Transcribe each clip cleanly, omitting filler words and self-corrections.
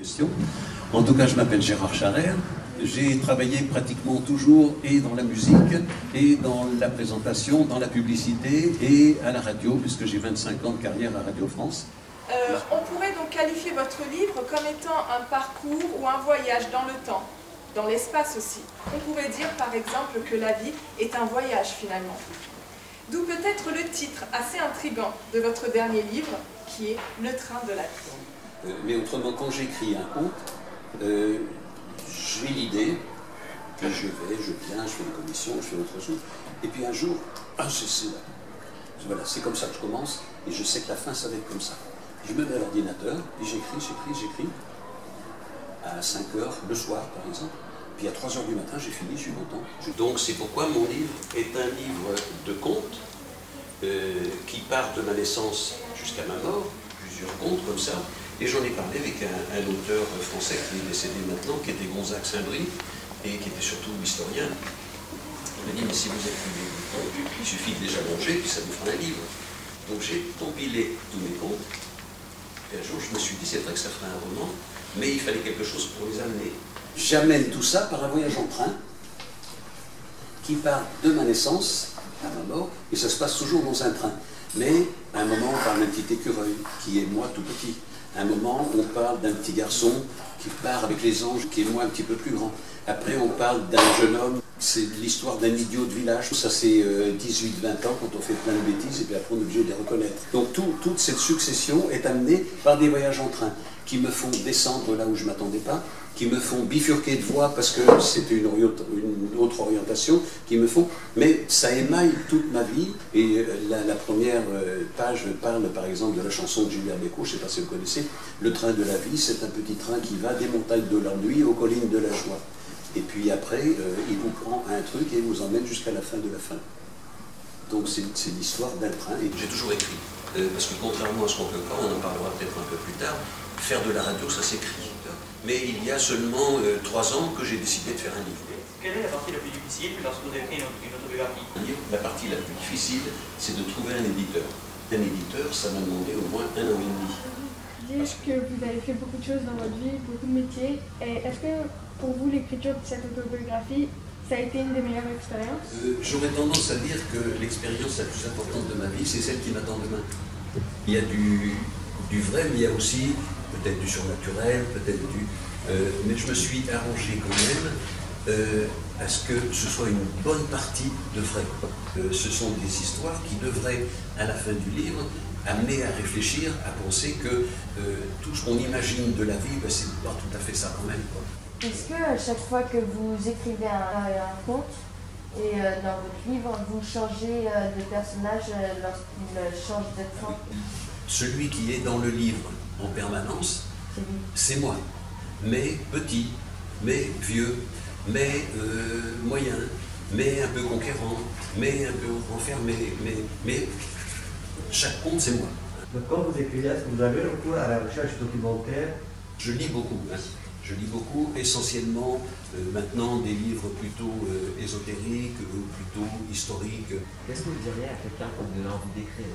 question. En tout cas, je m'appelle Gérard Charrère. J'ai travaillé pratiquement toujours et dans la musique, et dans la présentation, dans la publicité et à la radio, puisque j'ai 25 ans de carrière à Radio France. On pourrait donc qualifier votre livre comme étant un parcours ou un voyage dans le temps, dans l'espace aussi. On pourrait dire par exemple que la vie est un voyage finalement. D'où peut-être le titre assez intriguant de votre dernier livre, qui est Le train de la vie. Mais autrement, quand j'écris un conte, j'ai l'idée, puis je viens, je fais une commission, je fais autre chose, et puis un jour, voilà, c'est comme ça que je commence, et je sais que la fin, ça va être comme ça. Je me mets à l'ordinateur, et j'écris, à 5 heures le soir, par exemple, puis à 3 heures du matin, j'ai fini, je suis content. Donc c'est pourquoi mon livre est un livre de contes, qui part de ma naissance jusqu'à ma mort, plusieurs contes comme ça, et j'en ai parlé avec un auteur français qui est décédé maintenant, qui était Gonzague Saint-Brie, et qui était surtout historien. Il m'a dit, mais si vous écrivez des contes, il suffit de les allonger, puis ça vous fera un livre. Donc j'ai compilé tous mes contes, et un jour je me suis dit, c'est vrai que ça ferait un roman, mais il fallait quelque chose pour les amener. J'amène tout ça par un voyage en train, qui part de ma naissance à ma mort, et ça se passe toujours dans un train. Mais à un moment, on parle d'un petit écureuil, qui est moi tout petit. À un moment, on parle d'un petit garçon qui part avec les anges, qui est moi un petit peu plus grand. Après, on parle d'un jeune homme, c'est l'histoire d'un idiot de village. Ça, c'est 18-20 ans quand on fait plein de bêtises, et puis après, on est obligé de les reconnaître. Donc, toute cette succession est amenée par des voyages en train, qui me font descendre là où je ne m'attendais pas, qui me font bifurquer de voie parce que c'était une autre orientation, qui me font... Mais ça émaille toute ma vie, et la première page parle par exemple de la chanson de Julien Bécaud, je ne sais pas si vous connaissez, Le train de la vie, c'est un petit train qui va des montagnes de l'ennui aux collines de la joie. Et puis après, il vous prend un truc et vous emmène jusqu'à la fin de la fin. Donc c'est l'histoire d'un train. Et j'ai toujours écrit, parce que contrairement à ce qu'on peut croire, on en parlera peut-être un peu plus tard, faire de la radio, ça s'écrit. Mais il y a seulement 3 ans que j'ai décidé de faire un livre. Quelle est la partie la plus difficile lorsque vous avez écrit une autobiographie? La partie la plus difficile, c'est de trouver un éditeur. Un éditeur, ça m'a demandé au moins 1 an et demi. Dites que vous avez fait beaucoup de choses dans votre vie, beaucoup de métiers. Et est-ce que pour vous, l'écriture de cette autobiographie, ça a été une des meilleures expériences? J'aurais tendance à dire que l'expérience la plus importante de ma vie, c'est celle qui m'attend demain. Il y a du vrai, mais il y a aussi peut-être du surnaturel, peut-être mais je me suis arrangé quand même à ce que ce soit une bonne partie de vrai. Ce sont des histoires qui devraient, à la fin du livre, amener à réfléchir, à penser que tout ce qu'on imagine de la vie, ben, c'est pas tout à fait ça quand même. Est-ce que à chaque fois que vous écrivez un conte, et dans votre livre, vous changez de personnage lorsqu'il change de forme? Celui qui est dans le livre en permanence, c'est moi. Mais petit, mais vieux, mais moyen, mais un peu conquérant, mais un peu renfermé, mais chaque conte, c'est moi. Donc quand vous écrivez, est-ce que vous avez recours à la recherche documentaire? Je lis beaucoup, hein. Je lis beaucoup, essentiellement maintenant des livres plutôt ésotériques ou plutôt historiques. Qu'est-ce que vous diriez à quelqu'un qui a envie d'écrire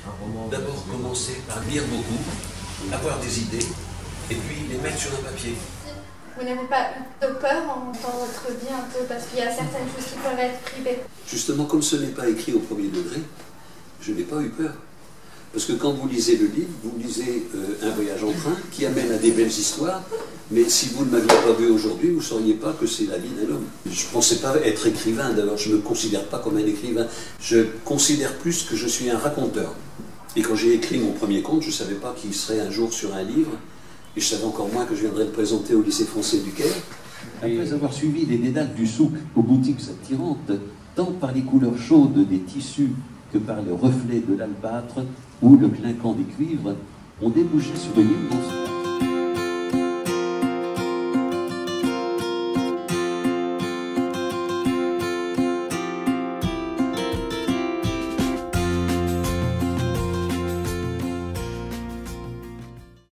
un roman? D'abord commencer par lire beaucoup, avoir des idées, et puis les mettre sur un papier. Vous n'avez pas de peur dans votre vie un peu, parce qu'il y a certaines choses qui peuvent être privées? Justement, comme ce n'est pas écrit au premier degré, je n'ai pas eu peur. Parce que quand vous lisez le livre, vous lisez un voyage en train qui amène à des belles histoires, mais si vous ne m'aviez pas vu aujourd'hui, vous ne sauriez pas que c'est la vie d'un homme. Je ne pensais pas être écrivain, d'abord je ne me considère pas comme un écrivain. Je considère plus que je suis un raconteur. Et quand j'ai écrit mon premier conte, je ne savais pas qu'il serait un jour sur un livre, et je savais encore moins que je viendrais le présenter au lycée français du Caire. Après avoir suivi les dédales du souk aux boutiques attirantes, tant par les couleurs chaudes des tissus que par le reflet de l'albâtre ou le clinquant des cuivres, on débouchait sur une immense